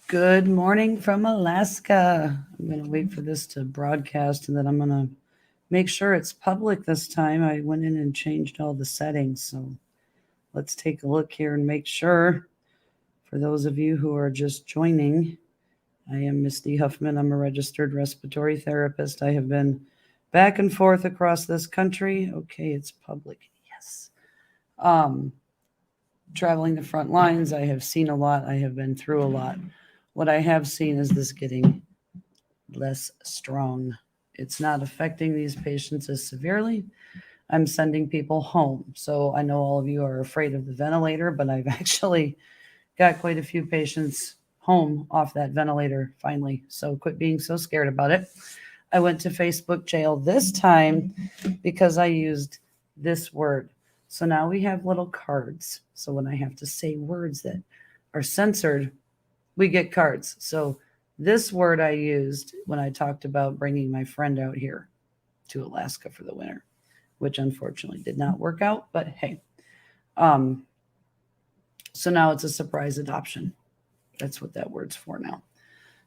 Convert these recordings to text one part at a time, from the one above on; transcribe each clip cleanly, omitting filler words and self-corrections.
Good morning from Alaska. I'm going to wait for this to broadcast and then I'm going to make sure it's public this time. I went in and changed all the settings. So let's take a look here and make sure. For those of you who are just joining, I am Misty Huffman. I'm a registered respiratory therapist. I have been back and forth across this country. Okay, it's public. Yes. Um, Traveling the front lines, I have seen a lot. I have been through a lot. What I have seen is this getting less strong. It's not affecting these patients as severely. I'm sending people home. So I know all of you are afraid of the ventilator, but I've actually got quite a few patients home off that ventilator finally. So quit being so scared about it. I went to Facebook jail this time because I used this word. So now we have little cards. So when I have to say words that are censored, we get cards. So this word I used when I talked about bringing my friend out here to Alaska for the winter, which unfortunately did not work out, but hey. Um, so now it's a surprise adoption. That's what that word's for now.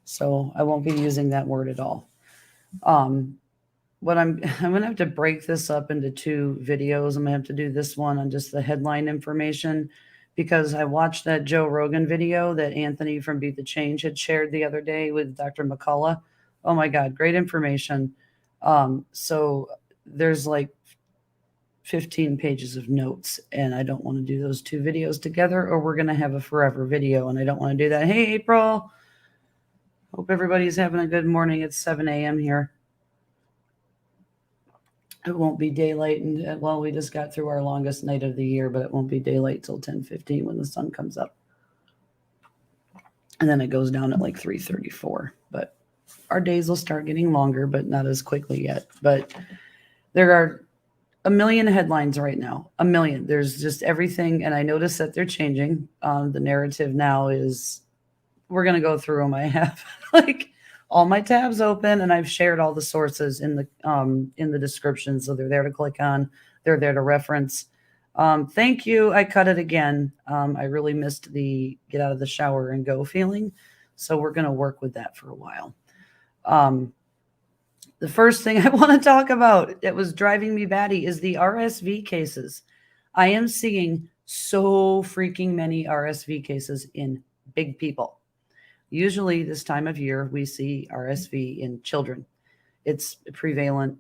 So I won't be using that word at all. Um, what I'm gonna have to break this up into two videos. I'm gonna have to do this one on just the headline information because I watched that Joe Rogan video that Anthony from Beat the Change had shared the other day with Dr. McCullough. Oh my God, great information. So there's like 15 pages of notes, and I don't want to do those two videos together, or we're gonna have a forever video, and I don't want to do that. Hey, April. Hope everybody's having a good morning. It's 7 a.m. here. It won't be daylight, and well, we just got through our longest night of the year, but it won't be daylight till 10:15 when the sun comes up, and then it goes down at like 3:34. But our days will start getting longer, but not as quickly yet. But there are a million headlines right now, a million. There's just everything, and I notice that they're changing. The narrative now is we're gonna go through them. I have like all my tabs open, and I've shared all the sources in the description, so they're there to click on. They're there to reference. Thank you. I cut it again. I really missed the get out of the shower and go feeling, so we're gonna work with that for a while. Um, the first thing I want to talk about that was driving me batty is the RSV cases. I am seeing so freaking many RSV cases in big people. Usually, this time of year, we see RSV in children. It's prevalent.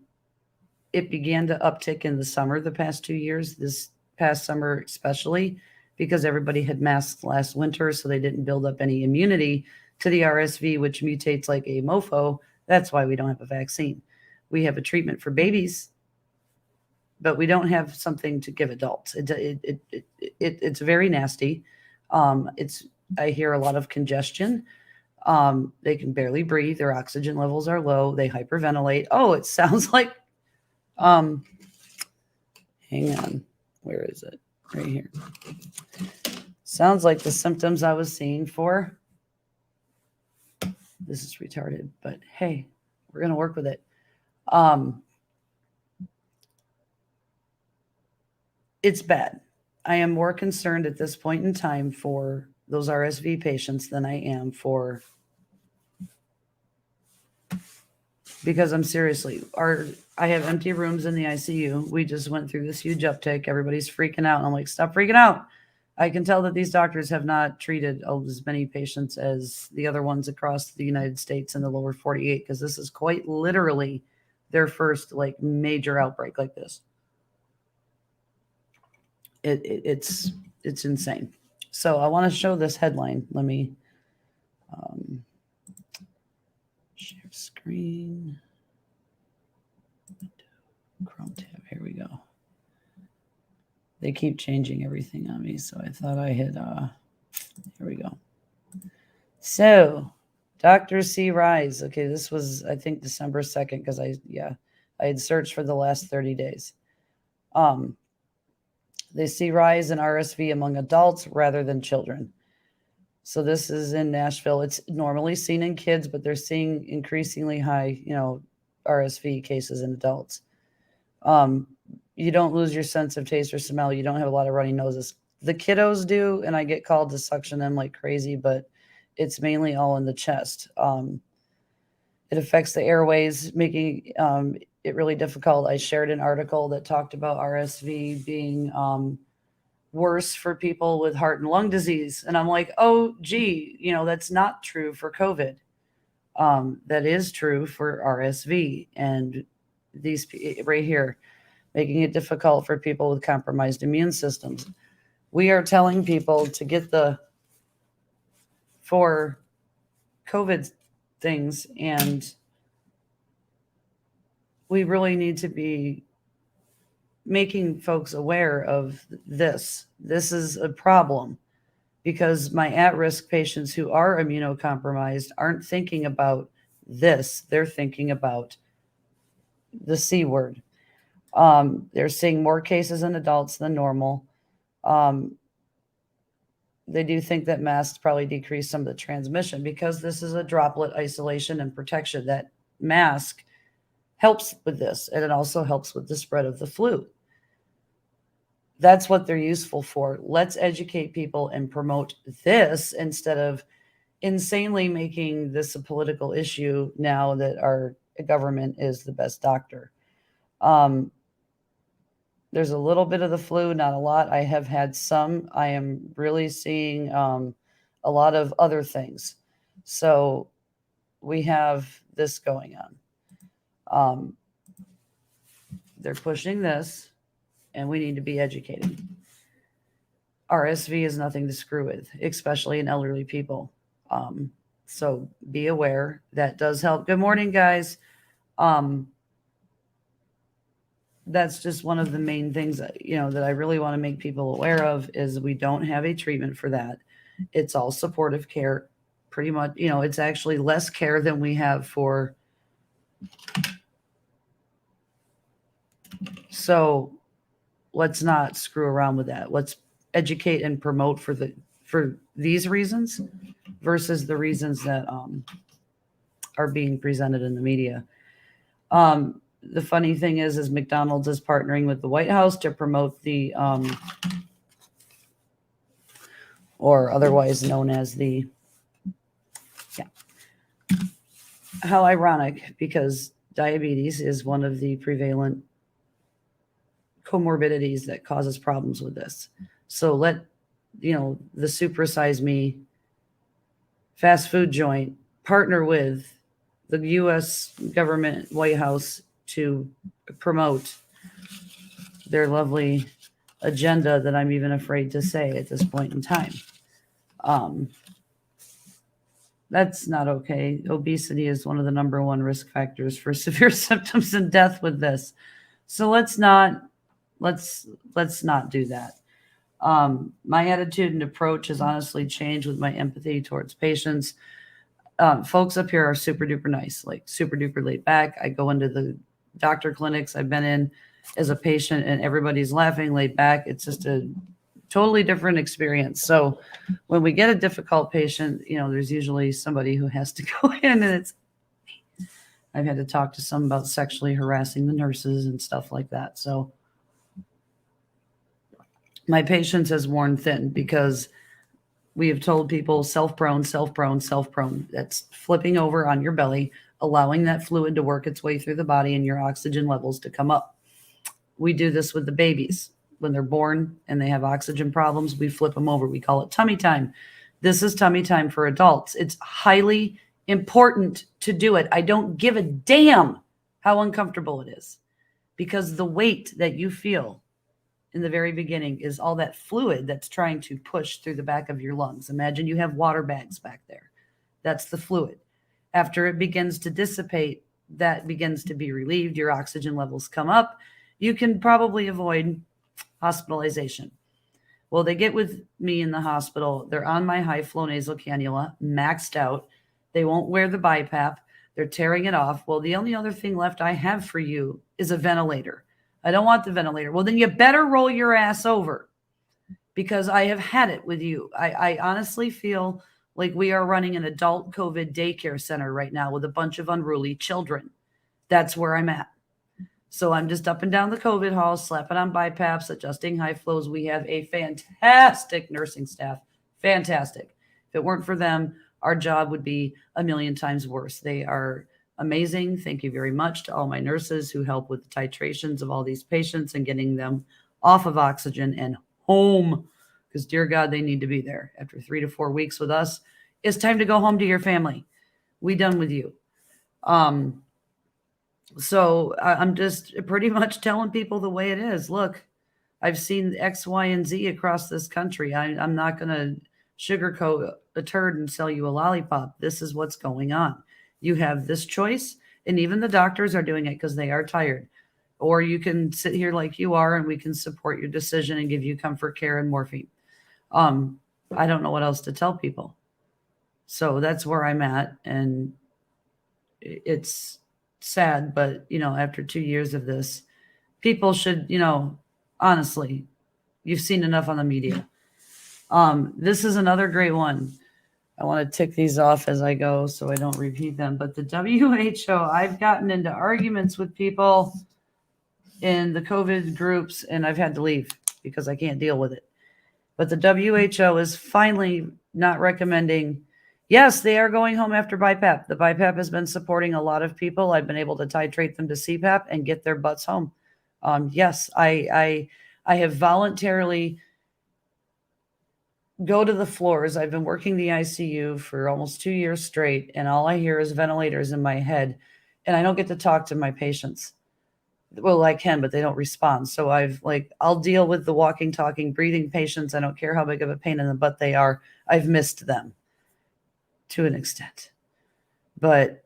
It began to uptick in the summer the past 2 years, this past summer, especially because everybody had masks last winter, so they didn't build up any immunity to the RSV, which mutates like a mofo. That's why we don't have a vaccine. We have a treatment for babies, but we don't have something to give adults. It's very nasty. It's I hear a lot of congestion. They can barely breathe. Their oxygen levels are low. They hyperventilate. Oh, it sounds like, um, hang on. Where is it? Right here. Sounds like the symptoms I was seeing for. This is retarded, but hey, we're going to work with it. Um, it's bad. I am more concerned at this point in time for those RSV patients than I am for because I'm seriously, I have empty rooms in the ICU. We just went through this huge uptick. Everybody's freaking out. And I'm like, stop freaking out. I can tell that these doctors have not treated as many patients as the other ones across the United States in the lower 48 because this is quite literally their first like major outbreak like this. It's insane. So I want to show this headline. Let me share screen. Chrome tab. Here we go. They keep changing everything on me, so I thought I had here we go. So Dr. C. Rise. Okay, this was I think December 2nd because I had searched for the last 30 days. They see rise in RSV among adults rather than children. So this is in Nashville. It's normally seen in kids, but they're seeing increasingly high, RSV cases in adults. You don't lose your sense of taste or smell. You don't have a lot of runny noses. The kiddos do, and I get called to suction them like crazy, but it's mainly all in the chest. It affects the airways, making it really difficult. I shared an article that talked about RSV being worse for people with heart and lung disease. And I'm like, oh, gee, that's not true for COVID. That is true for RSV. And these right here, making it difficult for people with compromised immune systems. We are telling people to get for COVID things, and we really need to be making folks aware of this. This is a problem because my at-risk patients who are immunocompromised aren't thinking about this. They're thinking about the C word. They're seeing more cases in adults than normal. They do think that masks probably decrease some of the transmission because this is a droplet isolation and protection. That mask helps with this, and it also helps with the spread of the flu. That's what they're useful for. Let's educate people and promote this instead of insanely making this a political issue now that our government is the best doctor. There's a little bit of the flu, not a lot. I have had some. I am really seeing a lot of other things. So we have this going on. They're pushing this, and we need to be educated. RSV is nothing to screw with, especially in elderly people. So be aware. That does help. Good morning, guys. That's just one of the main things that I really want to make people aware of is we don't have a treatment for that. It's all supportive care. Pretty much, it's actually less care than we have for. So let's not screw around with that. Let's educate and promote for these reasons versus the reasons that are being presented in the media. The funny thing is McDonald's is partnering with the White House to promote the, or otherwise known as the, how ironic, because diabetes is one of the prevalent comorbidities that causes problems with this. So let, the Super Size Me fast food joint partner with the U.S. government, White House, to promote their lovely agenda that I'm even afraid to say at this point in time. That's not okay. Obesity is one of the number one risk factors for severe symptoms and death with this. So let's not do that. My attitude and approach has honestly changed with my empathy towards patients. Folks up here are super duper nice, like super duper laid back. I go into the doctor clinics I've been in as a patient and everybody's laughing, laid back. It's just a totally different experience. So when we get a difficult patient, there's usually somebody who has to go in, and I've had to talk to some about sexually harassing the nurses and stuff like that. So my patience has worn thin because we have told people self-prone. That's flipping over on your belly, allowing that fluid to work its way through the body and your oxygen levels to come up. We do this with the babies. When they're born and they have oxygen problems, we flip them over. We call it tummy time. This is tummy time for adults. It's highly important to do it. I don't give a damn how uncomfortable it is, because the weight that you feel in the very beginning is all that fluid that's trying to push through the back of your lungs. Imagine you have water bags back there. That's the fluid. After it begins to dissipate, that begins to be relieved. Your oxygen levels come up. You can probably avoid hospitalization. Well, they get with me in the hospital. They're on my high flow nasal cannula, maxed out. They won't wear the BiPAP. They're tearing it off. Well, the only other thing left I have for you is a ventilator. I don't want the ventilator. Well, then you better roll your ass over, because I have had it with you. I honestly feel like we are running an adult COVID daycare center right now with a bunch of unruly children. That's where I'm at. So I'm just up and down the COVID hall, slapping on BiPAPs, adjusting high flows. We have a fantastic nursing staff. Fantastic. If it weren't for them, our job would be a million times worse. They are amazing. Thank you very much to all my nurses who help with the titrations of all these patients and getting them off of oxygen and home, because dear God, they need to be there. After 3 to 4 weeks with us, it's time to go home to your family. We done with you. So I'm just pretty much telling people the way it is. Look, I've seen X, Y, and Z across this country. I'm not going to sugarcoat a turd and sell you a lollipop. This is what's going on. You have this choice, and even the doctors are doing it because they are tired. Or you can sit here like you are, and we can support your decision and give you comfort care and morphine. I don't know what else to tell people. So that's where I'm at, and it's sad, but after 2 years of this, people should, honestly, you've seen enough on the media. This is another great one. I want to tick these off as I go so I don't repeat them. But the WHO, I've gotten into arguments with people in the COVID groups, and I've had to leave because I can't deal with it. But the WHO is finally not recommending. Yes, they are going home after BiPAP. The BiPAP has been supporting a lot of people. I've been able to titrate them to CPAP and get their butts home. Yes, I have voluntarily go to the floors. I've been working the ICU for almost 2 years straight, and all I hear is ventilators in my head, and I don't get to talk to my patients. Well, I can, but they don't respond. So I'll deal with the walking, talking, breathing patients. I don't care how big of a pain in the butt they are. I've missed them to an extent. But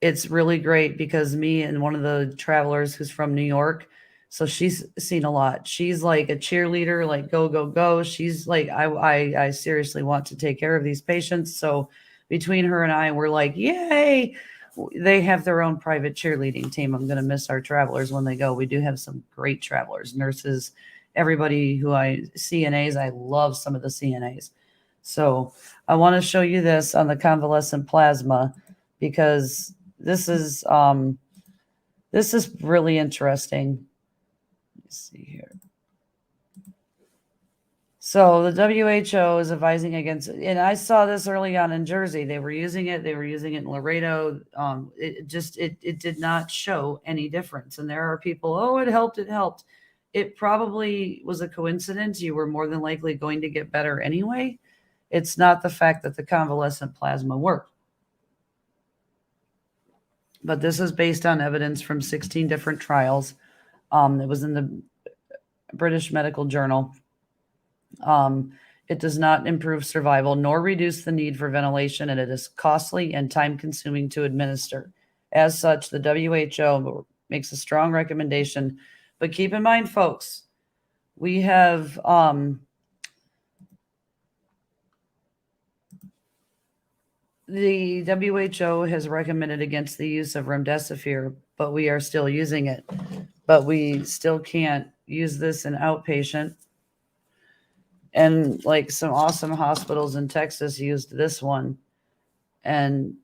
it's really great because me and one of the travelers who's from New York, so she's seen a lot. She's like a cheerleader, like go, go, go. She's like, I seriously want to take care of these patients. So between her and I, we're like, yay. They have their own private cheerleading team. I'm going to miss our travelers when they go. We do have some great travelers, nurses, everybody who CNAs. I love some of the CNAs. So I want to show you this on the convalescent plasma because this is really interesting. Let's see here. So the WHO is advising against, and I saw this early on in Jersey. They were using it. They were using it in Laredo. It did not show any difference. And there are people, oh, it helped. It helped. It probably was a coincidence. You were more than likely going to get better anyway. It's not the fact that the convalescent plasma worked. But this is based on evidence from 16 different trials. It was in the British Medical Journal. It does not improve survival nor reduce the need for ventilation, and it is costly and time-consuming to administer. As such, the WHO makes a strong recommendation. But keep in mind, folks, we have the WHO has recommended against the use of remdesivir, but we are still using it. But we still can't use this in outpatient. And like some awesome hospitals in Texas used this one. And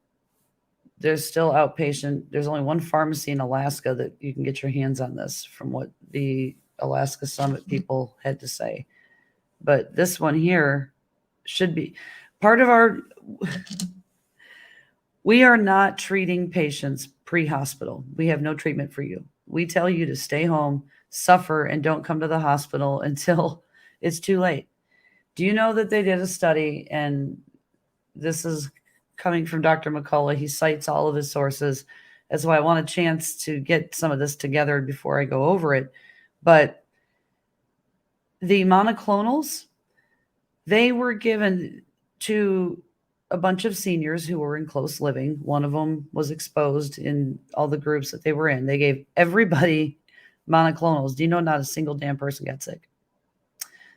there's still outpatient. There's only one pharmacy in Alaska that you can get your hands on this, from what the Alaska Summit people had to say. But this one here should be part of our... We are not treating patients pre-hospital. We have no treatment for you. We tell you to stay home, suffer, and don't come to the hospital until it's too late. Do you know that they did a study, and this is coming from Dr. McCullough. He cites all of his sources. That's why I want a chance to get some of this together before I go over it. But the monoclonals, they were given to a bunch of seniors who were in close living. One of them was exposed in all the groups that they were in. They gave everybody monoclonals. Do you know not a single damn person got sick?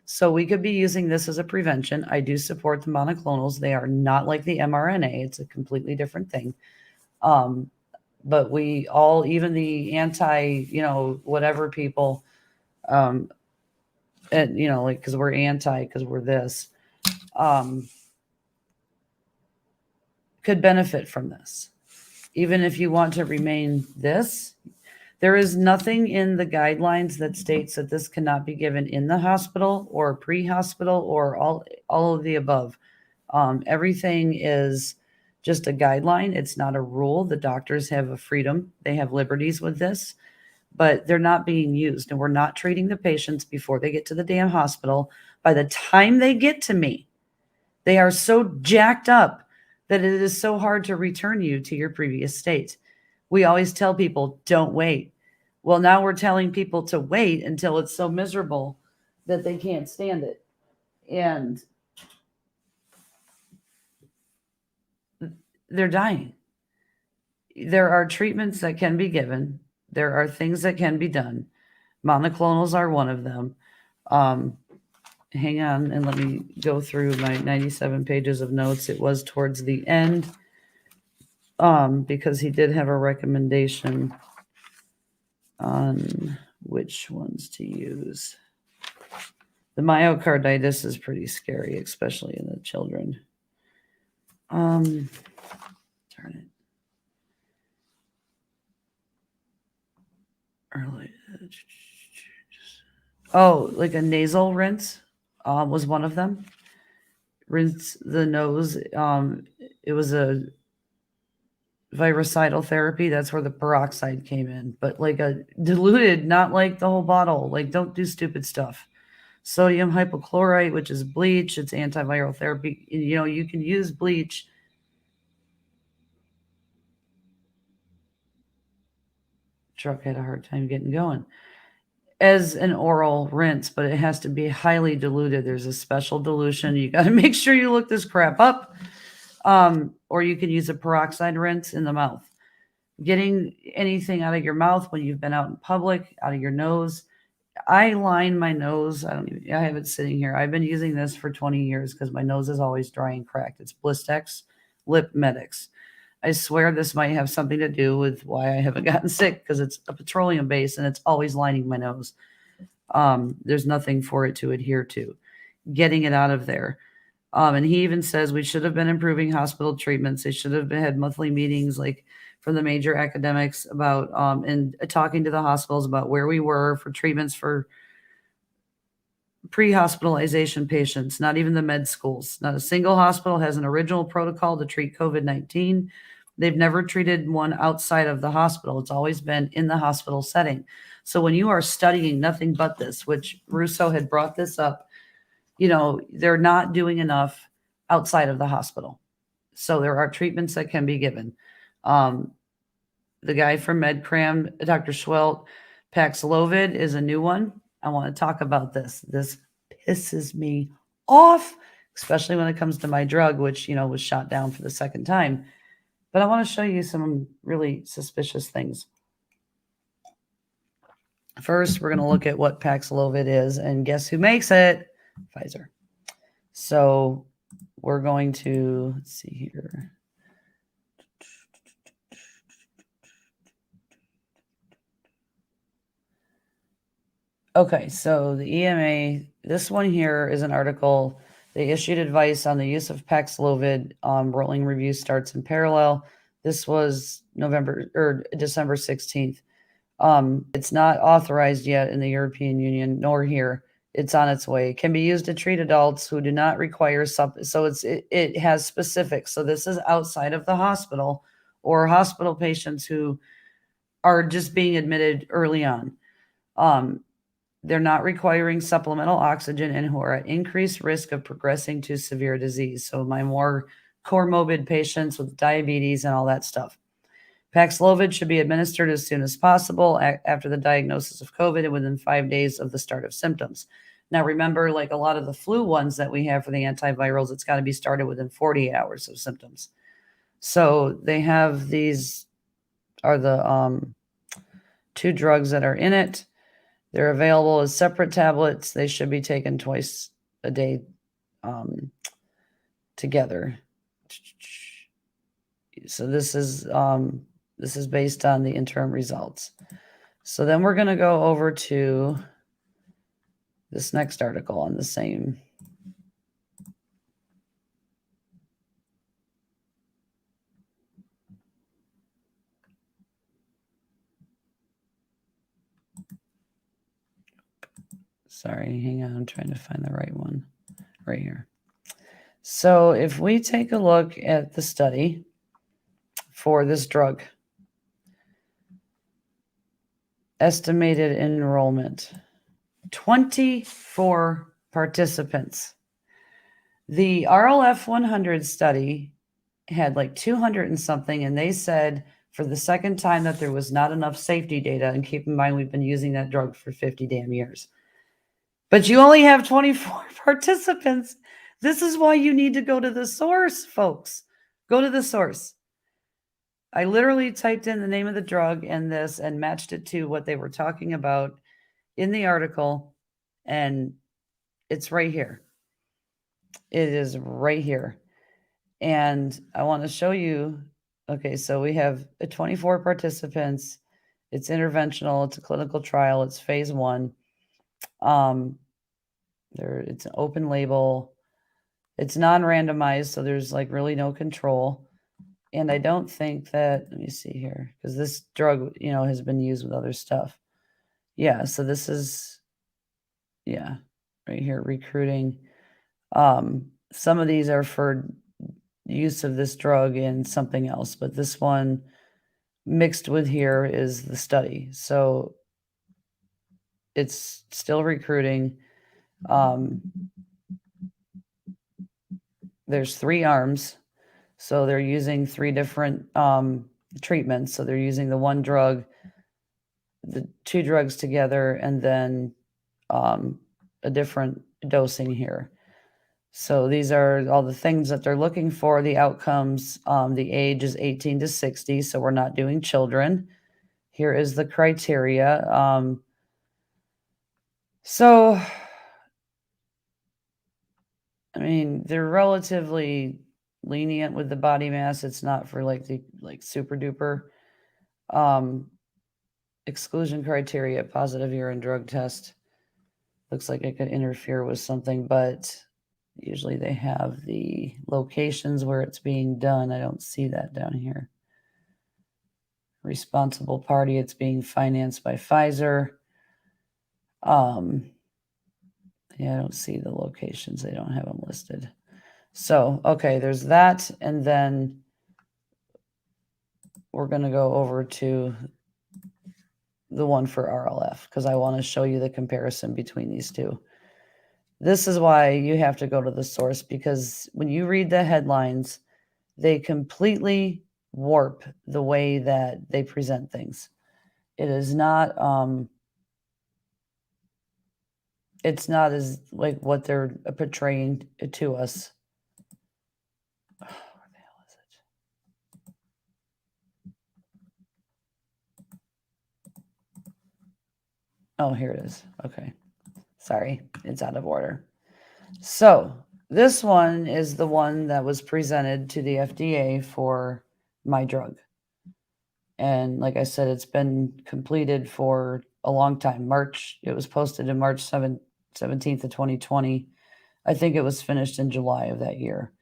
So we could be using this as a prevention. I do support the monoclonals. They are not like the mRNA. It's a completely different thing. But we all, even the anti, whatever people, and, like, because we're anti, because we're this, could benefit from this. Even if you want to remain this, there is nothing in the guidelines that states that this cannot be given in the hospital or pre-hospital or all of the above. Everything is just a guideline. It's not a rule. The doctors have a freedom. They have liberties with this, but they're not being used. And we're not treating the patients before they get to the damn hospital. By the time they get to me, they are so jacked up that it is so hard to return you to your previous state. We always tell people, don't wait. Well, now we're telling people to wait until it's so miserable that they can't stand it. And they're dying. There are treatments that can be given, there are things that can be done. Monoclonals are one of them. Hang on and let me go through my 97 pages of notes. It was towards the end because he did have a recommendation on which ones to use. The myocarditis is pretty scary, especially in the children. Darn it. Early. Oh, like a nasal rinse was one of them. Rinse the nose. It was a virucidal therapy. That's where the peroxide came in, but like a diluted, not like the whole bottle. Like, don't do stupid stuff. Sodium hypochlorite, which is bleach. It's antiviral therapy. You know, you can use bleach. Truck had a hard time getting going as an oral rinse, but it has to be highly diluted. There's a special dilution. You got to make sure you look this crap up. Or you can use a peroxide rinse in the mouth. Getting anything out of your mouth when you've been out in public, out of your nose. I line my nose. I have it sitting here. I've been using this for 20 years because my nose is always dry and cracked. It's Blistex Lip Medix. I swear this might have something to do with why I haven't gotten sick, because it's a petroleum base and it's always lining my nose. There's nothing for it to adhere to. Getting it out of there. And he even says we should have been improving hospital treatments. They should have had monthly meetings like from the major academics about and talking to the hospitals about where we were for treatments for pre-hospitalization patients, not even the med schools. Not a single hospital has an original protocol to treat COVID-19. They've never treated one outside of the hospital. It's always been in the hospital setting. So when you are studying nothing but this, which Russo had brought this up, you know, they're not doing enough outside of the hospital. So there are treatments that can be given. The guy from MedCram, Dr. Schwelt, Paxlovid is a new one. I want to talk about this. This pisses me off, especially when it comes to my drug, which, you know, was shot down for the second time. But I want to show you some really suspicious things. First, we're going to look at what Paxlovid is, and guess who makes it? Pfizer. So we're going to, let's see here. Okay, so the EMA, this one here is an article. They issued advice on the use of Paxlovid. Rolling review starts in parallel. This was November or December 16th. It's not authorized yet in the European Union, nor here. It's on its way. It can be used to treat adults who do not require so it has specifics. So this is outside of the hospital or hospital patients who are just being admitted early on. They're not requiring supplemental oxygen and who are at increased risk of progressing to severe disease. So my more comorbid patients with diabetes and all that stuff. Paxlovid should be administered as soon as possible after the diagnosis of COVID and within 5 days of the start of symptoms. Now, remember, like a lot of the flu ones that we have for the antivirals, it's got to be started within 48 hours of symptoms. So they have these are the two drugs that are in it. They're available as separate tablets. They should be taken twice a day together. So this is based on the interim results. So then we're going to go over to this next article on the same. Sorry, hang on. I'm trying to find the right one right here. So if we take a look at the study for this drug, estimated enrollment, 24 participants. The RLF 100 study had like 200 and something, and they said for the second time that there was not enough safety data. And keep in mind, we've been using that drug for 50 damn years. But you only have 24 participants. This is why you need to go to the source, folks. Go to the source. I literally typed in the name of the drug and this and matched it to what they were talking about in the article, and it's right here. It is right here. And I want to show you, okay, so we have 24 participants. It's interventional. It's a clinical trial. It's phase 1. It's an open label. It's non-randomized, so there's like really no control. And I don't think that, let me see here, because this drug, has been used with other stuff. Yeah, so this is, right here, recruiting. Some of these are for use of this drug in something else, but this one mixed with here is the study. So it's still recruiting. There's 3 arms. So they're using 3 different treatments. So they're using the one drug, the 2 drugs together, and then a different dosing here. So these are all the things that they're looking for, the outcomes. The age is 18 to 60, so we're not doing children. Here is the criteria. So, I mean, they're relatively lenient with the body mass. It's not for like super duper. Exclusion criteria, positive urine drug test. Looks like it could interfere with something, but usually they have the locations where it's being done. I don't see that down here. Responsible party, it's being financed by Pfizer. Yeah, I don't see the locations. They don't have them listed. So, okay, there's that. And then we're going to go over to the one for RLF because I want to show you the comparison between these two. This is why you have to go to the source, because when you read the headlines, they completely warp the way that they present things. It is not, it's not as like what they're portraying to us. Where the hell is it? Oh, here it is. Okay. Sorry, it's out of order. So this one is the one that was presented to the FDA for my drug. And like I said, it's been completed for a long time. It was posted in March 17th of 2020. I think it was finished in July of that year.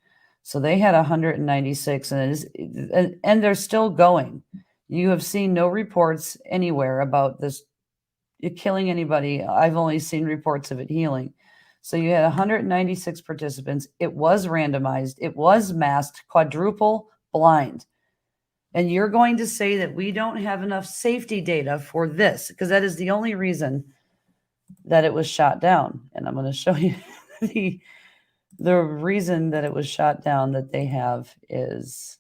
So they had 196, and they're still going. You have seen no reports anywhere about this killing anybody. I've only seen reports of it healing. So you had 196 participants. It was randomized. It was masked, quadruple blind. And you're going to say that we don't have enough safety data for this, because that is the only reason that it was shot down. And I'm going to show you the reason that it was shot down that they have is,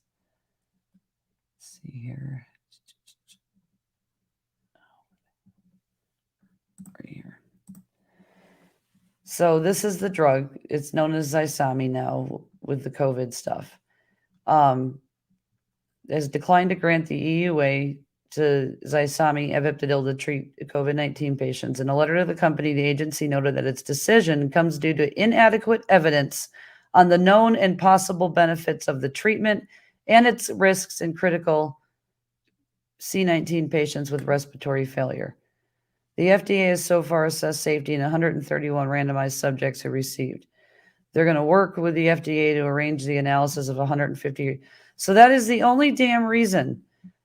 let's see here. Right here. So this is the drug. It's known as Zysami now with the COVID stuff. Has declined to grant the EUA to Zysami avibactam to treat COVID-19 patients. In a letter to the company, the agency noted that its decision comes due to inadequate evidence on the known and possible benefits of the treatment and its risks in critical C-19 patients with respiratory failure. The FDA has so far assessed safety in 131 randomized subjects who received. They're going to work with the FDA to arrange the analysis of 150. So that is the only damn reason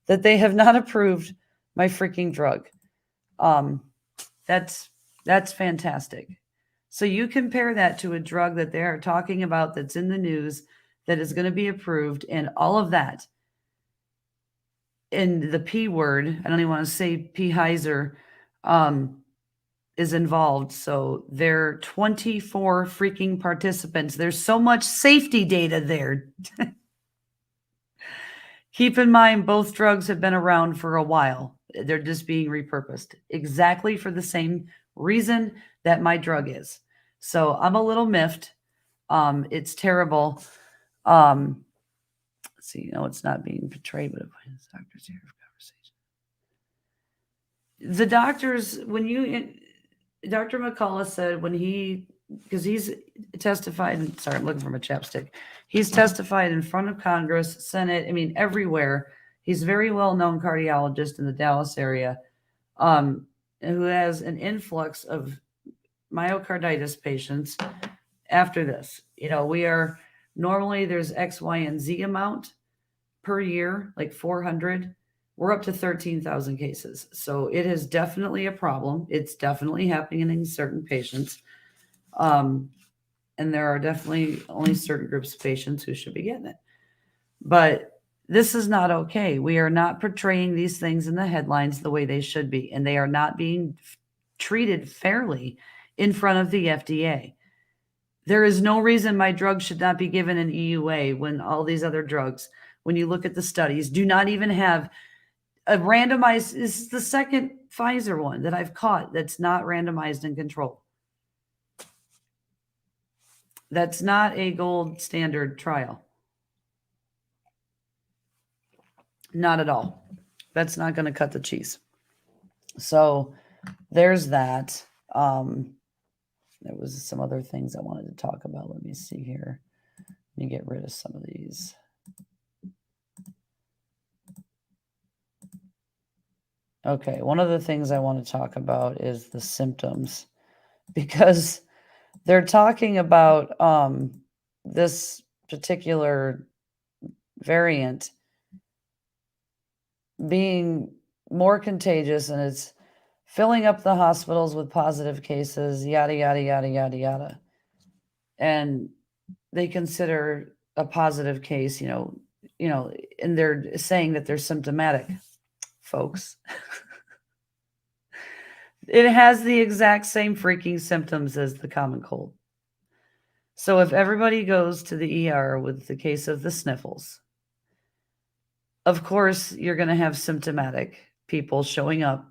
that they have not approved my freaking drug. That's fantastic. So you compare that to a drug that they are talking about that's in the news that is going to be approved and all of that. And the P word, I don't even want to say P Heiser, is involved. So there are 24 freaking participants. There's so much safety data there. Keep in mind, both drugs have been around for a while. They're just being repurposed exactly for the same reason that my drug is. So I'm a little miffed. It's terrible. Let's see, it's not being portrayed, but doctors here for conversation. The doctors, Dr. McCullough said because he's testified, sorry, I'm looking for my chapstick. He's testified in front of Congress, Senate, everywhere. He's a very well-known cardiologist in the Dallas area, who has an influx of myocarditis patients after this. Normally there's X, Y, and Z amount per year, like 400. We're up to 13,000 cases. So it is definitely a problem. It's definitely happening in certain patients. And there are definitely only certain groups of patients who should be getting it. But this is not okay. We are not portraying these things in the headlines the way they should be, and they are not being treated fairly in front of the FDA. There is no reason my drug should not be given an EUA when all these other drugs, when you look at the studies, do not even have a randomized. This is the second Pfizer one that I've caught that's not randomized and controlled. That's not a gold standard trial. Not at all. That's not going to cut the cheese. So there's that. There was some other things I wanted to talk about. Let me see here. Let me get rid of some of these. Okay, one of the things I want to talk about is the symptoms, because they're talking about this particular variant being more contagious, and it's filling up the hospitals with positive cases, yada, yada, yada, yada, yada. And they consider a positive case, and they're saying that they're symptomatic, folks. It has the exact same freaking symptoms as the common cold. So if everybody goes to the ER with the case of the sniffles, of course, you're going to have symptomatic people showing up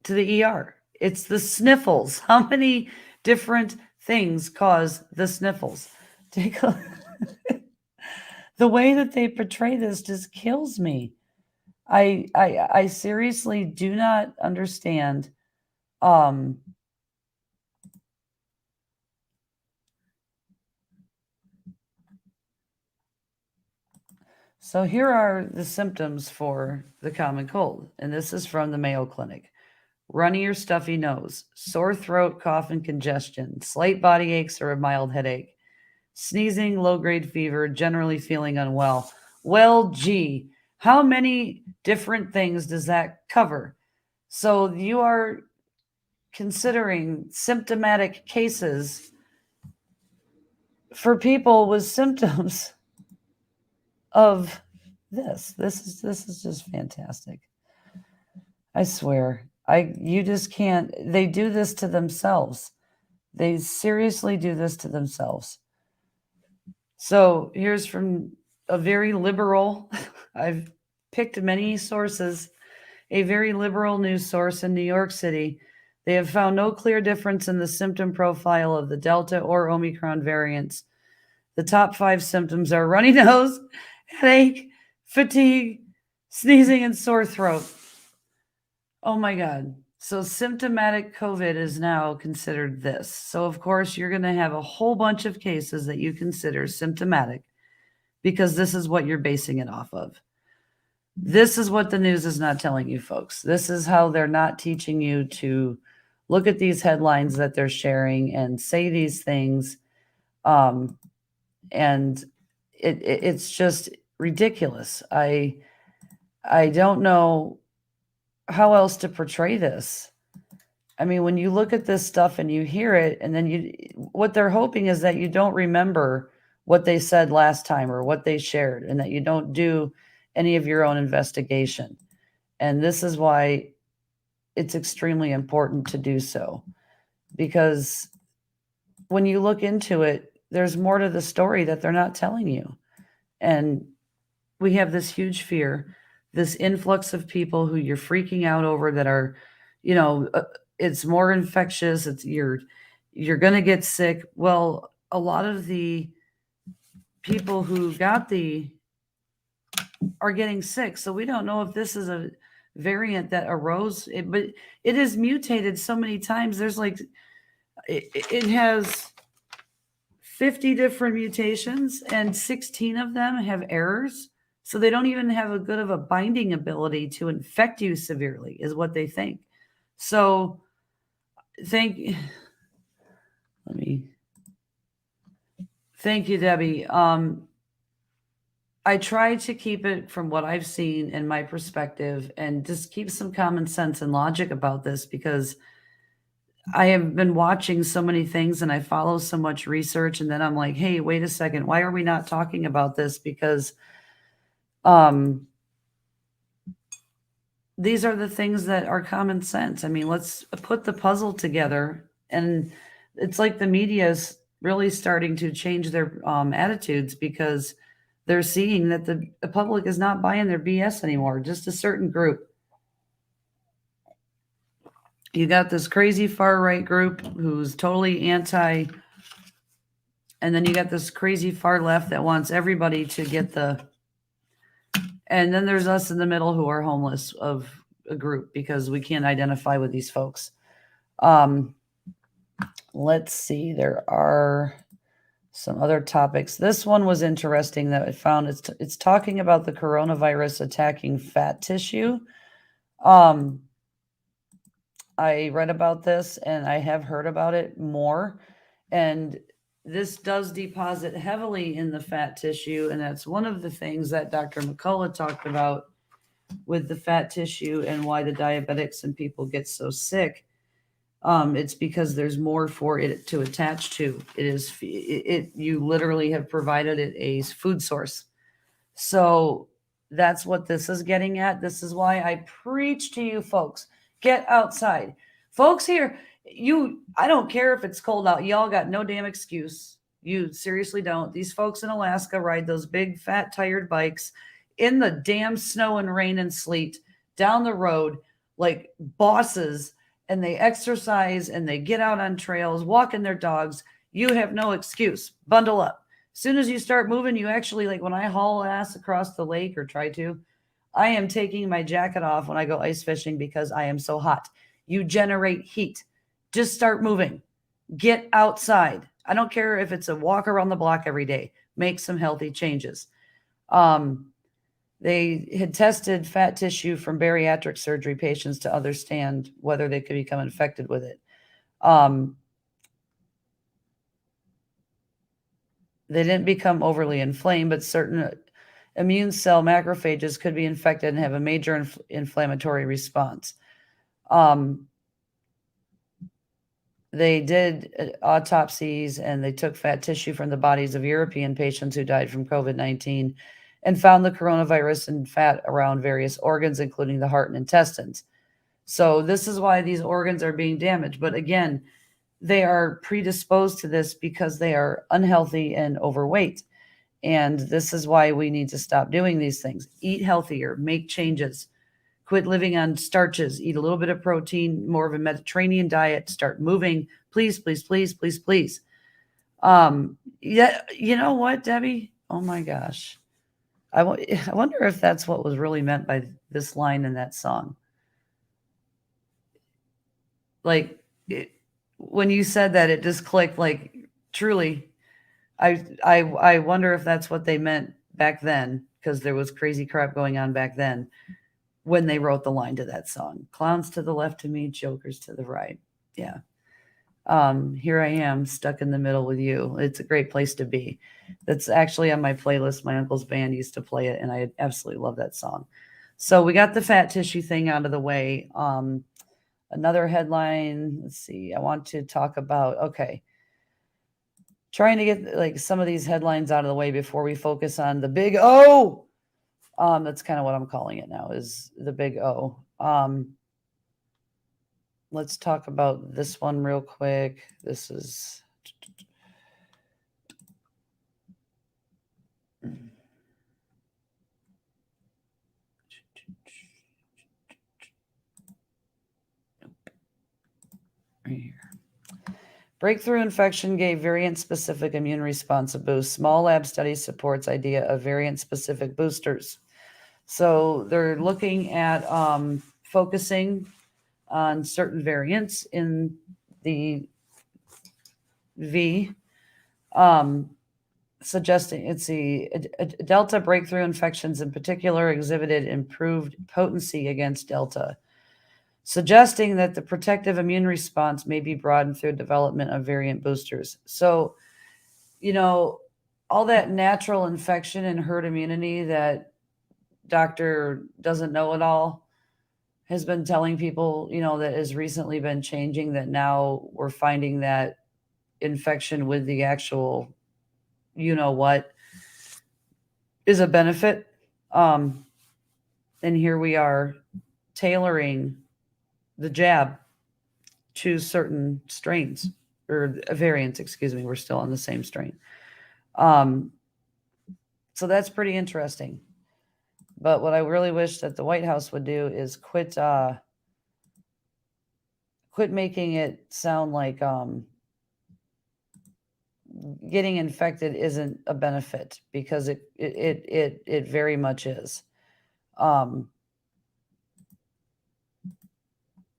to the ER. It's the sniffles. How many different things cause the sniffles? The way that they portray this just kills me. I seriously do not understand. So here are the symptoms for the common cold, and this is from the Mayo Clinic. Runny or stuffy nose, sore throat, cough, and congestion, slight body aches or a mild headache, sneezing, low-grade fever, generally feeling unwell. Well, gee, how many different things does that cover? So you are considering symptomatic cases for people with symptoms of this. This is just fantastic. I swear. You just can't. They do this to themselves. They seriously do this to themselves. So here's from a very liberal, I've picked many sources, a very liberal news source in New York City. They have found no clear difference in the symptom profile of the Delta or Omicron variants. The top 5 symptoms are runny nose, headache, fatigue, sneezing, and sore throat. Oh my God. So symptomatic COVID is now considered this. So of course you're going to have a whole bunch of cases that you consider symptomatic because this is what you're basing it off of. This is what the news is not telling you, folks. This is how they're not teaching you to look at these headlines that they're sharing and say these things. And it's just ridiculous. I don't know how else to portray this. I mean, when you look at this stuff and you hear it, and then what they're hoping is that you don't remember what they said last time or what they shared, and that you don't do any of your own investigation. And this is why it's extremely important to do so, because when you look into it, there's more to the story that they're not telling you. And we have this huge fear, this influx of people who you're freaking out over that are, you know, it's more infectious. You're going to get sick. Well, a lot of the people who got are getting sick. So we don't know if this is a variant that arose, but it is mutated so many times. There's like, it has 50 different mutations and 16 of them have errors. So they don't even have a good of a binding ability to infect you severely, is what they think. So thank you, Debbie. I try to keep it from what I've seen in my perspective and just keep some common sense and logic about this, because I have been watching so many things and I follow so much research, and then I'm like, hey, wait a second, why are we not talking about this? Because these are the things that are common sense. I mean, let's put the puzzle together. And it's like the media is really starting to change their attitudes, because they're seeing that the public is not buying their BS anymore, just a certain group. You got this crazy far right group who's totally anti, and then you got this crazy far left that wants everybody to get and then there's us in the middle who are homeless of a group because we can't identify with these folks. Let's see, there are some other topics. This one was interesting that I found. It's talking about the coronavirus attacking fat tissue. I read about this and I have heard about it more. And this does deposit heavily in the fat tissue. And that's one of the things that Dr. McCullough talked about with the fat tissue and why the diabetics and people get so sick. It's because there's more for it to attach to. You literally have provided it a food source. So that's what this is getting at. This is why I preach to you folks. Get outside. Folks here, I don't care if it's cold out. Y'all got no damn excuse. You seriously don't. These folks in Alaska ride those big fat tired bikes in the damn snow and rain and sleet down the road like bosses, and they exercise and they get out on trails, walking their dogs. You have no excuse. Bundle up. As soon as you start moving, you actually, like when I haul ass across the lake or try to, I am taking my jacket off when I go ice fishing because I am so hot. You generate heat. Just start moving. Get outside. I don't care if it's a walk around the block every day. Make some healthy changes. They had tested fat tissue from bariatric surgery patients to understand whether they could become infected with it. They didn't become overly inflamed, but certain immune cell macrophages could be infected and have a major inflammatory response. They did autopsies and they took fat tissue from the bodies of European patients who died from COVID-19 and found the coronavirus in fat around various organs, including the heart and intestines. So this is why these organs are being damaged. But again, they are predisposed to this because they are unhealthy and overweight. And this is why we need to stop doing these things. Eat healthier, make changes, quit living on starches, eat a little bit of protein, more of a Mediterranean diet, start moving. Please, please, please, please, please. Yeah, you know what, Debbie? Oh my gosh. I wonder if that's what was really meant by this line in that song. Like, when you said that, it just clicked. Like, truly, I wonder if that's what they meant back then, because there was crazy crap going on back then when they wrote the line to that song. Clowns to the left of me, jokers to the right. Yeah. Here I am stuck in the middle with you. It's a great place to be. That's actually on my playlist. My uncle's band used to play it, and I absolutely love that song. So we got the fat tissue thing out of the way. Another headline, let's see, I want to talk about, okay, trying to get like some of these headlines out of the way before we focus on the big O. That's kind of what I'm calling it now, is the big O. Let's talk about this one real quick. This is right here. Breakthrough infection gave variant-specific immune response a boost. Small lab study supports idea of variant-specific boosters. So they're looking at focusing on certain variants in the V, suggesting it's the Delta breakthrough infections in particular exhibited improved potency against Delta, suggesting that the protective immune response may be broadened through development of variant boosters. So, all that natural infection and herd immunity that Dr. Doesn't Know It All has been telling people, that has recently been changing, that now we're finding that infection with the actual, what is a benefit. And here we are tailoring the jab to certain strains or variants, excuse me. We're still on the same strain. So that's pretty interesting. But what I really wish that the White House would do is quit making it sound like getting infected isn't a benefit, because it very much is.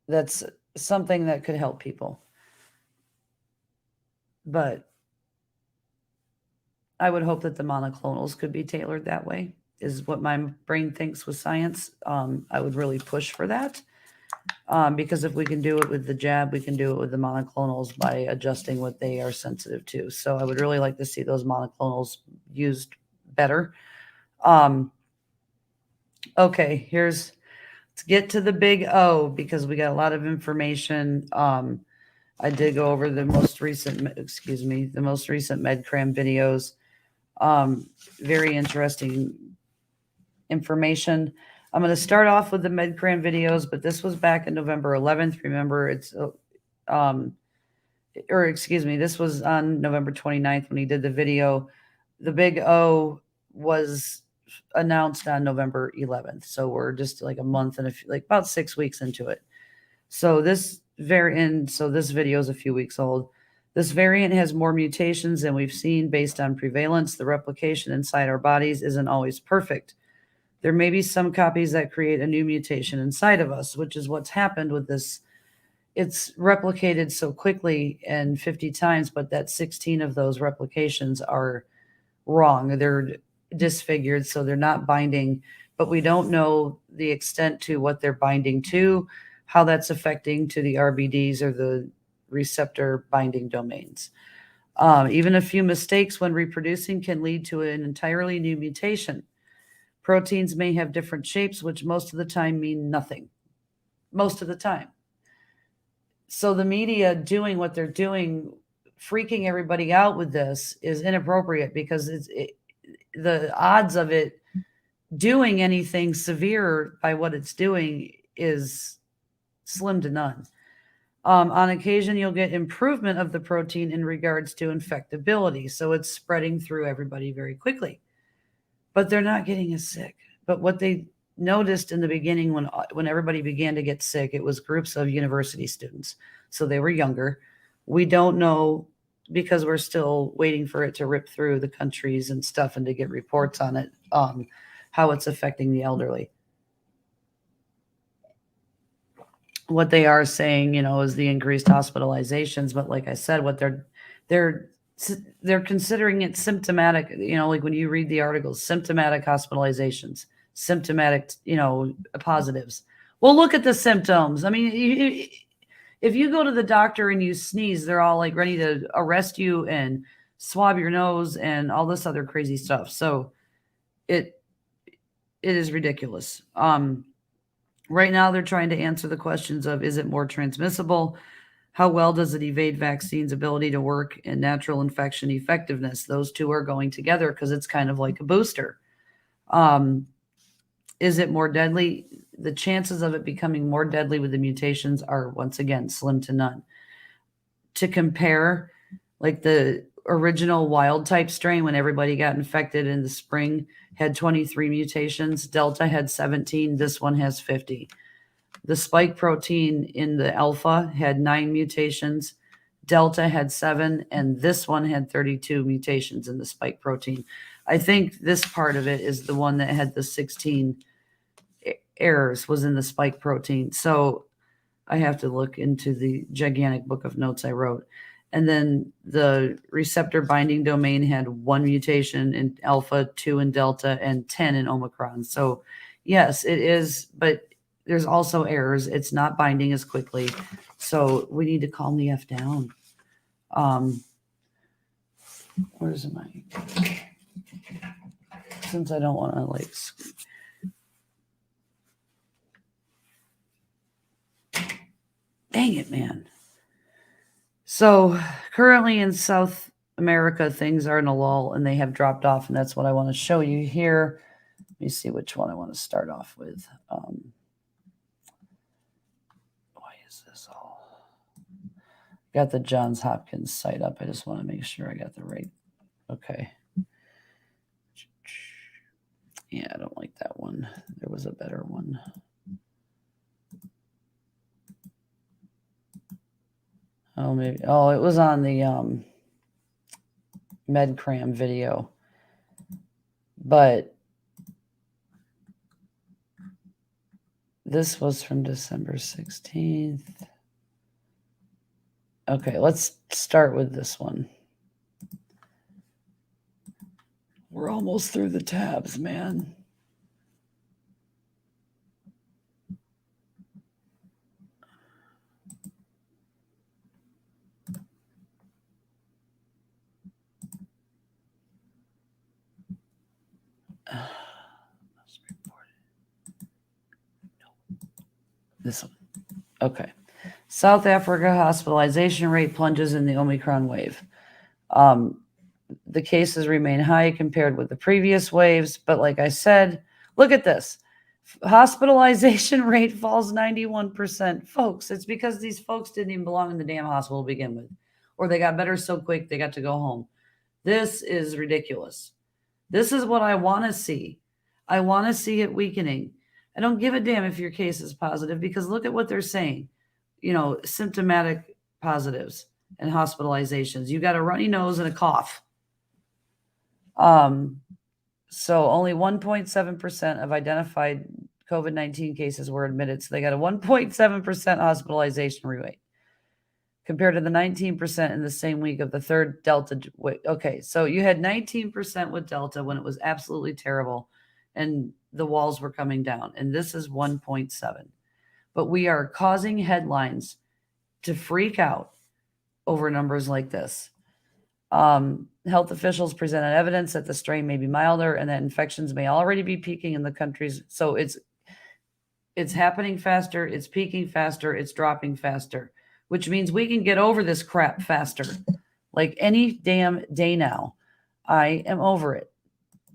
That's something that could help people. But I would hope that the monoclonals could be tailored that way, is what my brain thinks with science. I would really push for that. Because if we can do it with the jab, we can do it with the monoclonals by adjusting what they are sensitive to. So I would really like to see those monoclonals used better. Okay, let's get to the big O, because we got a lot of information. I did go over the most recent MedCram videos. Very interesting information. I'm going to start off with the MedCram videos, but this was back in November 11th. Remember, this was on November 29th when he did the video. The big O was announced on November 11th. So we're just like a month and about 6 weeks into it. So this video is a few weeks old. This variant has more mutations than we've seen based on prevalence. The replication inside our bodies isn't always perfect. There may be some copies that create a new mutation inside of us, which is what's happened with this. It's replicated so quickly and 50 times, but that 16 of those replications are wrong. They're disfigured, so they're not binding, but we don't know the extent to what they're binding to, how that's affecting to the RBDs or the receptor binding domains. Even a few mistakes when reproducing can lead to an entirely new mutation. Proteins may have different shapes, which most of the time mean nothing. Most of the time. So the media doing what they're doing, freaking everybody out with this, is inappropriate, because the odds of it doing anything severe by what it's doing is slim to none. On occasion, you'll get improvement of the protein in regards to infectability. So it's spreading through everybody very quickly. But they're not getting as sick. But what they noticed in the beginning, when everybody began to get sick, it was groups of university students. So they were younger. We don't know, because we're still waiting for it to rip through the countries and stuff and to get reports on it, how it's affecting the elderly. What they are saying, is the increased hospitalizations. But like I said, what they're considering it symptomatic, like when you read the articles, symptomatic hospitalizations, symptomatic, positives. Well, look at the symptoms. I mean, if you go to the doctor and you sneeze, they're all like ready to arrest you and swab your nose and all this other crazy stuff. So it is ridiculous. Right now, they're trying to answer the questions of, is it more transmissible? How well does it evade vaccines' ability to work, and natural infection effectiveness? Those two are going together because it's kind of like a booster. Is it more deadly? The chances of it becoming more deadly with the mutations are, once again, slim to none. To compare, like the original wild type strain, when everybody got infected in the spring, had 23 mutations. Delta had 17. This one has 50. The spike protein in the alpha had 9 mutations. Delta had 7, and this one had 32 mutations in the spike protein. I think this part of it is the one that had the 16 errors, was in the spike protein. So I have to look into the gigantic book of notes I wrote. And then the receptor binding domain had 1 mutation in alpha, 2 in delta, and 10 in Omicron. So yes, it is, but there's also errors. It's not binding as quickly. So we need to calm the F down. Where's my, since I don't want to like, dang it, man. So currently in South America, things are in a lull and they have dropped off, and that's what I want to show you here. Let me see which one I want to start off with. Why is this all? Got the Johns Hopkins site up. I just want to make sure I got the right. Okay. Yeah, I don't like that one. There was a better one. Oh, maybe. Oh, it was on the MedCram video. But this was from December 16th. Okay, let's start with this one. We're almost through the tabs, man. This one. Okay. South Africa hospitalization rate plunges in the Omicron wave. The cases remain high compared with the previous waves, but like I said, look at this. Hospitalization rate falls 91%. Folks, it's because these folks didn't even belong in the damn hospital to begin with, or they got better so quick they got to go home. This is ridiculous. This is what I want to see. I want to see it weakening. I don't give a damn if your case is positive, because look at what they're saying. You know, symptomatic positives and hospitalizations. You got a runny nose and a cough. So only 1.7% of identified COVID-19 cases were admitted. So they got a 1.7% hospitalization rate compared to the 19% in the same week of the third Delta. Okay, so you had 19% with Delta when it was absolutely terrible and the walls were coming down. And this is 1.7. But we are causing headlines to freak out over numbers like this. Health officials presented evidence that the strain may be milder and that infections may already be peaking in the countries. So it's happening faster, it's peaking faster, it's dropping faster, which means we can get over this crap faster. Like any damn day now. I am over it.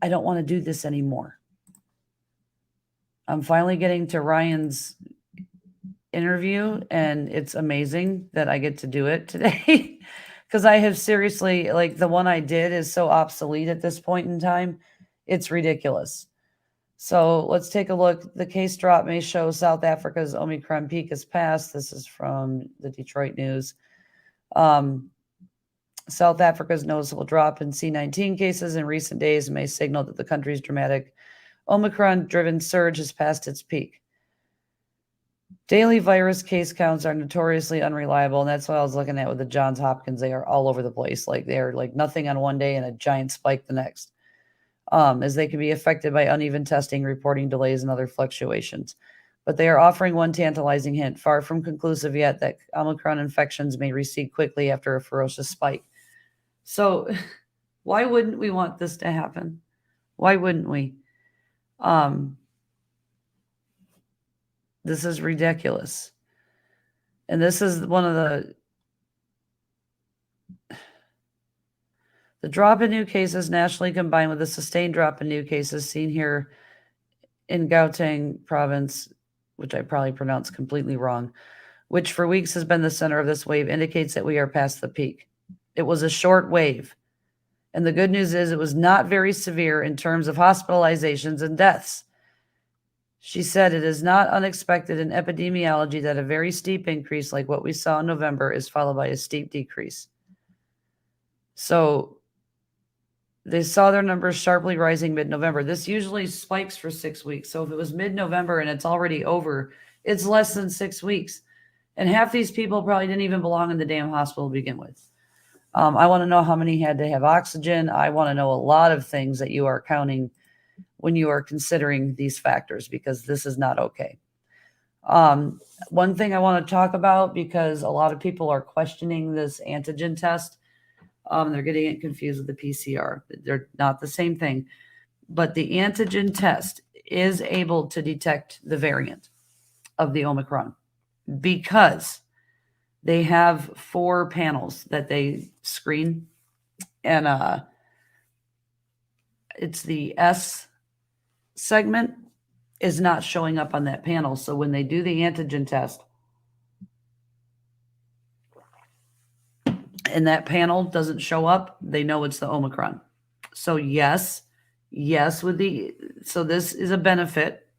I don't want to do this anymore. I'm finally getting to Ryan's interview, and it's amazing that I get to do it today. Because I have seriously, like, the one I did is so obsolete at this point in time. It's ridiculous. So let's take a look. The case drop may show South Africa's Omicron peak has passed. This is from the Detroit News. South Africa's noticeable drop in C19 cases in recent days may signal that the country's dramatic Omicron-driven surge has passed its peak. Daily virus case counts are notoriously unreliable, and that's what I was looking at with the Johns Hopkins. They are all over the place. Like, they're like nothing on one day and a giant spike the next, as they can be affected by uneven testing, reporting delays, and other fluctuations. But they are offering one tantalizing hint, far from conclusive yet, that Omicron infections may recede quickly after a ferocious spike. So why wouldn't we want this to happen? Why wouldn't we? This is ridiculous. And this is one of the drop in new cases nationally combined with the sustained drop in new cases seen here in Gauteng province, which I probably pronounced completely wrong, which for weeks has been the center of this wave, indicates that we are past the peak. It was a short wave. And the good news is it was not very severe in terms of hospitalizations and deaths. She said it is not unexpected in epidemiology that a very steep increase like what we saw in November is followed by a steep decrease. So they saw their numbers sharply rising mid-November. This usually spikes for 6 weeks. So if it was mid-November and it's already over, it's less than 6 weeks. And half these people probably didn't even belong in the damn hospital to begin with. I want to know how many had to have oxygen. I want to know a lot of things that you are counting when you are considering these factors, because this is not okay. One thing I want to talk about, because a lot of people are questioning this antigen test. They're getting it confused with the PCR. They're not the same thing. But the antigen test is able to detect the variant of the Omicron because they have 4 panels that they screen. And it's the S segment is not showing up on that panel. So when they do the antigen test and that panel doesn't show up, they know it's the Omicron. So yes, so this is a benefit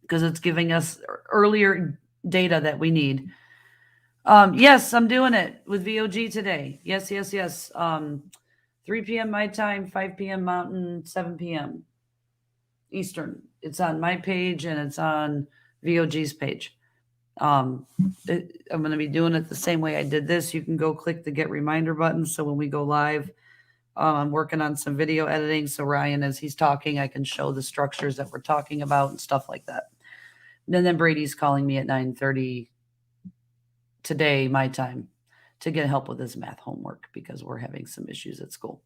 because it's giving us earlier data that we need. Yes, I'm doing it with VOG today. Yes. 3 p.m. my time, 5 p.m. Mountain, 7 p.m. Eastern. It's on my page and it's on VOG's page. I'm going to be doing it the same way I did this. You can go click the get reminder button. So when we go live, I'm working on some video editing. So Ryan, as he's talking, I can show the structures that we're talking about and stuff like that. And then Brady's calling me at 9:30 today, my time, to get help with his math homework because we're having some issues at school.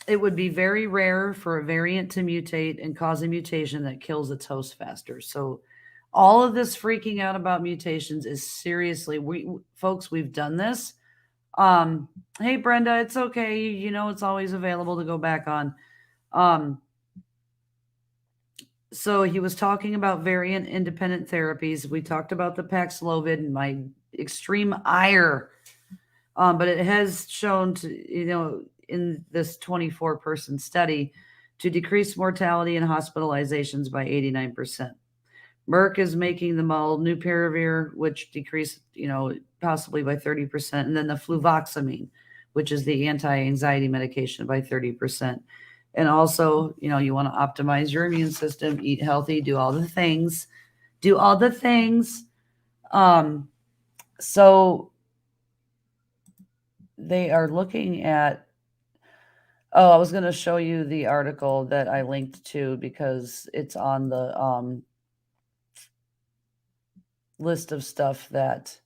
It would be very rare for a variant to mutate and cause a mutation that kills its host faster. So all of this freaking out about mutations is seriously, folks, we've done this. Hey, Brenda, it's okay. You know, it's always available to go back on. So he was talking about variant independent therapies. We talked about the Paxlovid and my extreme ire. But it has shown to, in this 24-person study, to decrease mortality and hospitalizations by 89%. Merck is making the molnupiravir, which decreased, possibly by 30%, and then the fluvoxamine, which is the anti-anxiety medication, by 30%. And also, you want to optimize your immune system, eat healthy, do all the things. So they are looking at, I was going to show you the article that I linked to because it's on the list of stuff that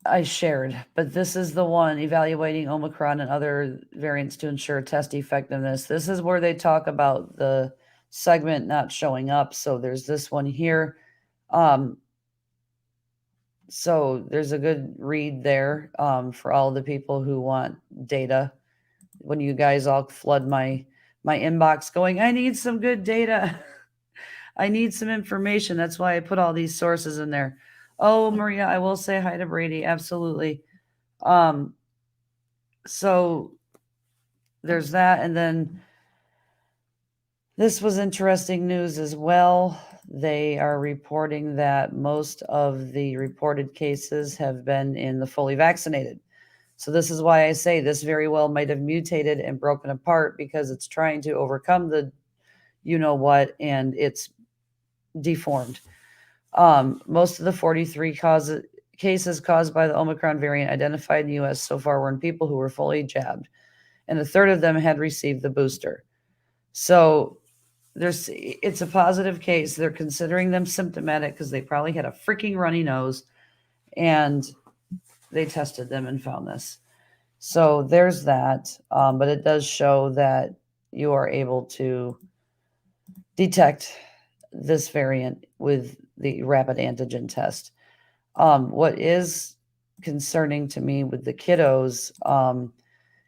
I shared. But this is the one, evaluating Omicron and other variants to ensure test effectiveness. This is where they talk about the segment not showing up. So there's this one here. So there's a good read there for all the people who want data. When you guys all flood my inbox going, I need some good data. I need some information. That's why I put all these sources in there. Oh, Maria, I will say hi to Brady. Absolutely. So there's that. And then this was interesting news as well. They are reporting that most of the reported cases have been in the fully vaccinated. So this is why I say this very well might have mutated and broken apart because it's trying to overcome the what, and it's deformed. Most of the 43 cases caused by the Omicron variant identified in the U.S. so far were in people who were fully jabbed, and a third of them had received the booster. So it's a positive case. They're considering them symptomatic because they probably had a freaking runny nose, and they tested them and found this. So there's that. But it does show that you are able to detect this variant with the rapid antigen test. What is concerning to me with the kiddos,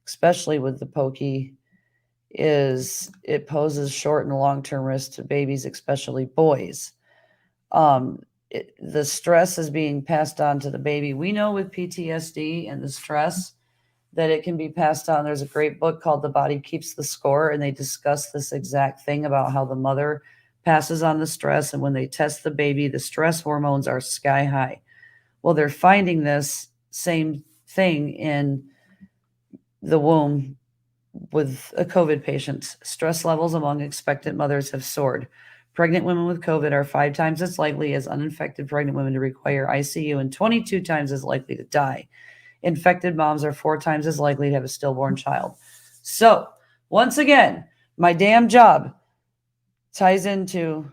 especially with the pokey, is it poses short and long-term risk to babies, especially boys. The stress is being passed on to the baby. We know with PTSD and the stress that it can be passed on. There's a great book called The Body Keeps the Score, and they discuss this exact thing about how the mother passes on the stress, and when they test the baby, the stress hormones are sky high. Well, they're finding this same thing in the womb with a COVID patients. Stress levels among expectant mothers have soared. Pregnant women with COVID are 5 times as likely as uninfected pregnant women to require ICU and 22 times as likely to die. Infected moms are 4 times as likely to have a stillborn child. So, once again, my damn job ties into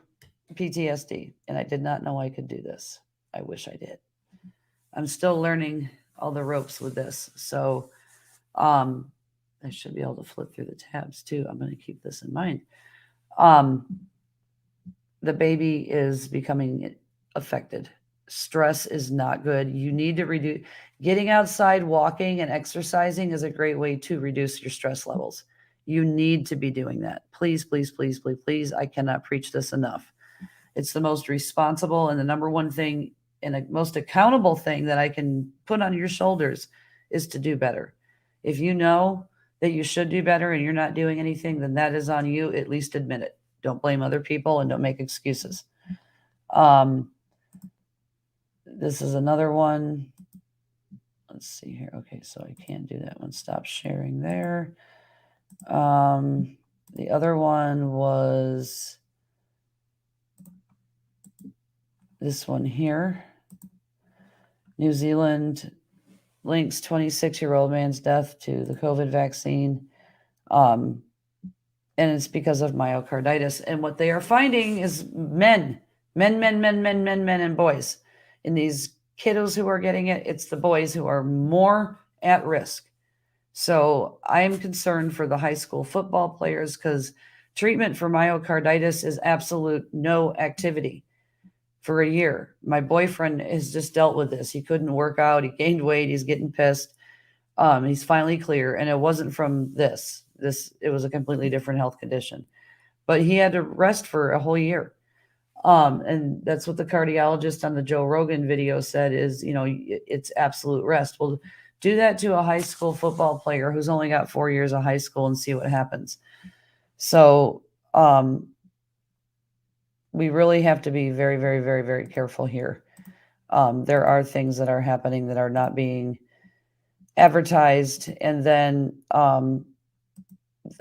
PTSD, and I did not know I could do this. I wish I did. I'm still learning all the ropes with this. So, I should be able to flip through the tabs too. I'm going to keep this in mind. The baby is becoming affected. Stress is not good. You need to reduce. Getting outside, walking, and exercising is a great way to reduce your stress levels. You need to be doing that. Please, please, please, please, please. I cannot preach this enough. It's the most responsible and the number one thing and the most accountable thing that I can put on your shoulders is to do better. If you know that you should do better and you're not doing anything, then that is on you. At least admit it. Don't blame other people and don't make excuses. This is another one. Let's see here. Okay, so I can't do that one. Stop sharing there. The other one was this one here. New Zealand links 26-year-old man's death to the COVID vaccine. And it's because of myocarditis. And what they are finding is men, and boys. In these kiddos who are getting it, it's the boys who are more at risk. So I am concerned for the high school football players because treatment for myocarditis is absolute no activity for a year. My boyfriend has just dealt with this. He couldn't work out. He gained weight. He's getting pissed. He's finally clear. And it wasn't from this. It was a completely different health condition. But he had to rest for a whole year. And that's what the cardiologist on the Joe Rogan video said is, it's absolute rest. Well, do that to a high school football player who's only got 4 years of high school and see what happens. So we really have to be very, very, very, very careful here. There are things that are happening that are not being advertised. And then I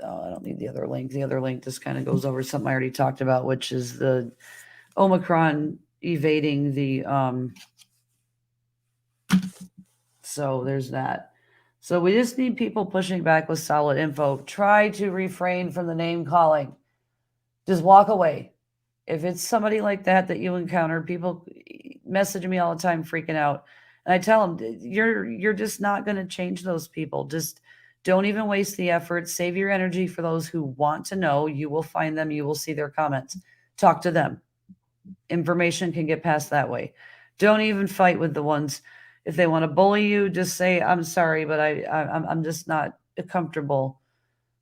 don't need the other link. The other link just kind of goes over something I already talked about, which is the Omicron evading the so there's that. So we just need people pushing back with solid info. Try to refrain from the name calling. Just walk away. If it's somebody like that you encounter, people message me all the time freaking out. And I tell them, you're just not going to change those people. Just don't even waste the effort. Save your energy for those who want to know. You will find them. You will see their comments. Talk to them. Information can get passed that way. Don't even fight with the ones. If they want to bully you, just say, I'm sorry, but I'm just not comfortable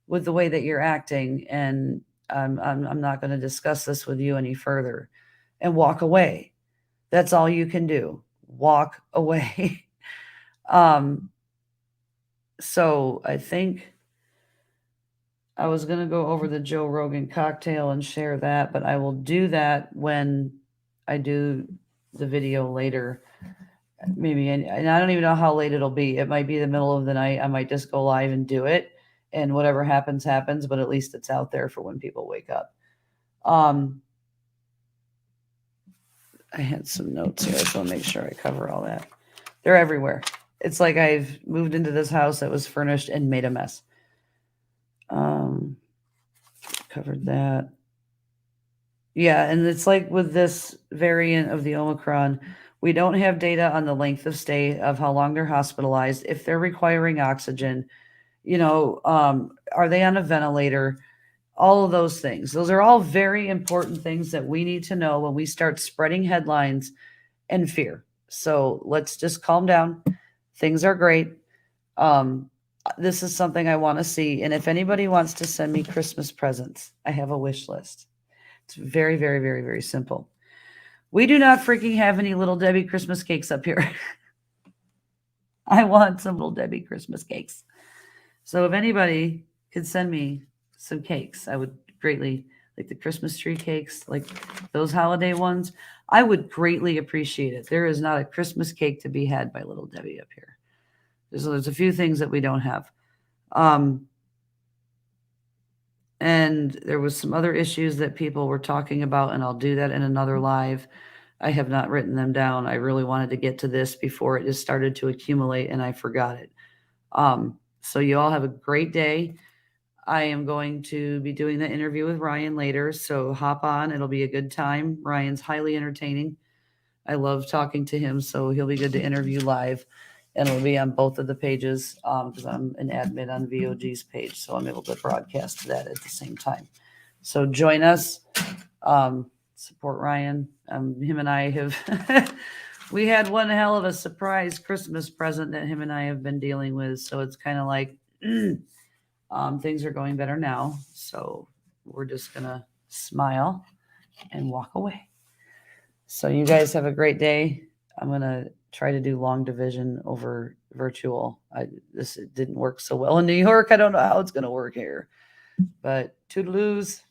with the way that you're acting. And I'm not going to discuss this with you any further, and walk away. That's all you can do. Walk away. So I think I was going to go over the Joe Rogan cocktail and share that, but I will do that when I do the video later. Maybe, and I don't even know how late it'll be. It might be the middle of the night. I might just go live and do it, and whatever happens, happens, but at least it's out there for when people wake up. I had some notes here, so I'll make sure I cover all that. They're everywhere. It's like I've moved into this house that was furnished and made a mess. Covered that. Yeah, and it's like with this variant of the Omicron, we don't have data on the length of stay of how long they're hospitalized, if they're requiring oxygen, are they on a ventilator? all of those things. Those are all very important things that we need to know when we start spreading headlines and fear. So let's just calm down. Things are great. This is something I want to see. And if anybody wants to send me Christmas presents, I have a wish list. It's very, very, very, very simple. We do not freaking have any Little Debbie Christmas cakes up here. I want some Little Debbie Christmas cakes. So if anybody could send me some cakes, I would greatly, like the Christmas tree cakes, like those holiday ones, I would greatly appreciate it. There is not a Christmas cake to be had by Little Debbie up here. There's a few things that we don't have. And there was some other issues that people were talking about, and I'll do that in another live. I have not written them down. I really wanted to get to this before it just started to accumulate and I forgot it. So you all have a great day. I am going to be doing the interview with Ryan later, so hop on. It'll be a good time. Ryan's highly entertaining. I love talking to him, so he'll be good to interview live. And it'll be on both of the pages because I'm an admin on VOG's page, so I'm able to broadcast that at the same time. So join us. Support Ryan. Him and I have we had one hell of a surprise Christmas present that him and I have been dealing with. So it's kind of like things are going better now. So we're just gonna smile and walk away. So you guys have a great day. I'm gonna try to do long division over virtual. This didn't work so well in New York. I don't know how it's gonna work here, but toodaloos.